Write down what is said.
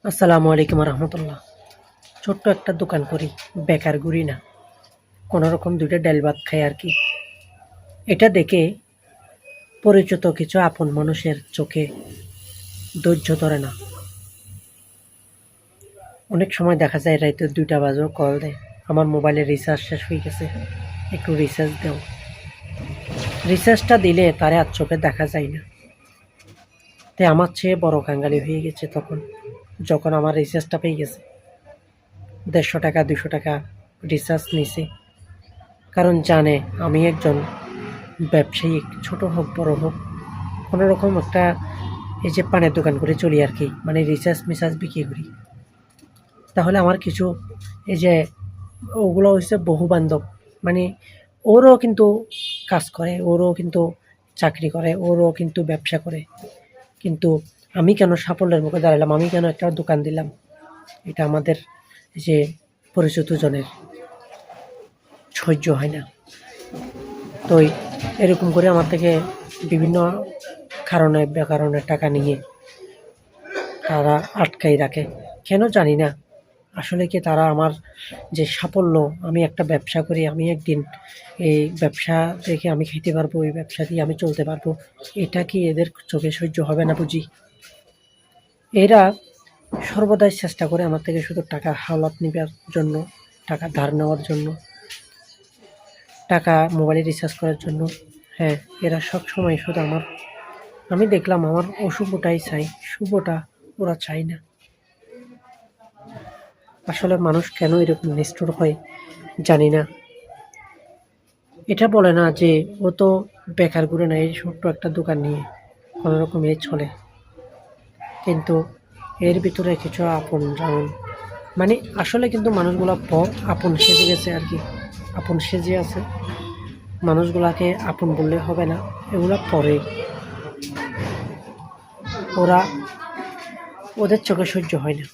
আসসালামু আলাইকুম রহমতুল্লাহ। ছোট্ট একটা দোকান করি, বেকার ঘুরি না, কোনো রকম দুইটা ডাল ভাত খাই আর কি। এটা দেখে পরিচিত কিছু আপন মানুষের চোখে ধৈর্য ধরে না। অনেক সময় দেখা যায় রাইতে 2টা বাজেও কল দেয়, আমার মোবাইলে রিচার্জ শেষ হয়ে গেছে, একটু রিচার্জ দাও। রিচার্জটা দিলে তারে আর চোখে দেখা যায় না। তাই আমার চেয়ে বড় কাঙ্গালি হয়ে গেছে তখন, যখন আমার রিচার্জটা পেয়ে গেছে। 150 টাকা 200 টাকা রিচার্জ নিছি, কারণ জানে আমি একজন ব্যবসায়িক, ছোট হোক বড় হোক, কোনো রকম একটা এই যে পানের দোকান করে চলি আর কি, মানে রিচার্জ মিচার্জ বিক্রি করি। তাহলে আমার কিছু এই যে ওগুলো হচ্ছে বহু বান্ধব, মানে ওরও কিন্তু কাজ করে, ওরও কিন্তু চাকরি করে, ওরও কিন্তু ব্যবসা করে, কিন্তু আমি কেন সাফল্যের মুখে দাঁড়ালাম, আমি কেন একটা দোকান দিলাম? এটা আমাদের এই যে পরিচিত জনের সহ্য হয় না। তো এরকম করে আমার থেকে বিভিন্ন কারণে বেকারণে টাকা নিয়ে তারা আটকাই রাখে, কেন জানি না। আসলে কি তারা আমার যে সাফল্য, আমি একটা ব্যবসা করি, আমি একদিন এই ব্যবসা থেকে আমি খেতে পারবো, এই ব্যবসা দিয়ে আমি চলতে পারবো, এটা কি এদের চোখে সহ্য হবে না বুঝি? এরা সর্বদাই চেষ্টা করে আমার থেকে শুধু টাকা হাওলাত নেবার জন্য, টাকা ধার নেওয়ার জন্য, টাকা মোবাইলে রিচার্জ করার জন্য। হ্যাঁ, এরা সব সময় শুধু আমার, আমি দেখলাম আমার অশুভটাই চাই, শুভটা ওরা চায় না। আসলে মানুষ কেন এরকম নিষ্ঠুর হয় জানি না। এটা বলে না যে ও তো বেকার ঘুরে না, এই ছোট্ট একটা দোকান নিয়ে কোনো রকম চলে, কিন্তু এর ভিতরে কিছু আপন যেমন, মানে আসলে কিন্তু মানুষগুলো আপন সেজে গেছে আর কি, আপন সেজে আছে। মানুষগুলাকে আপন বললে হবে না, এগুলা পরে ওরা, ওদের চোখে সহ্য হয় না।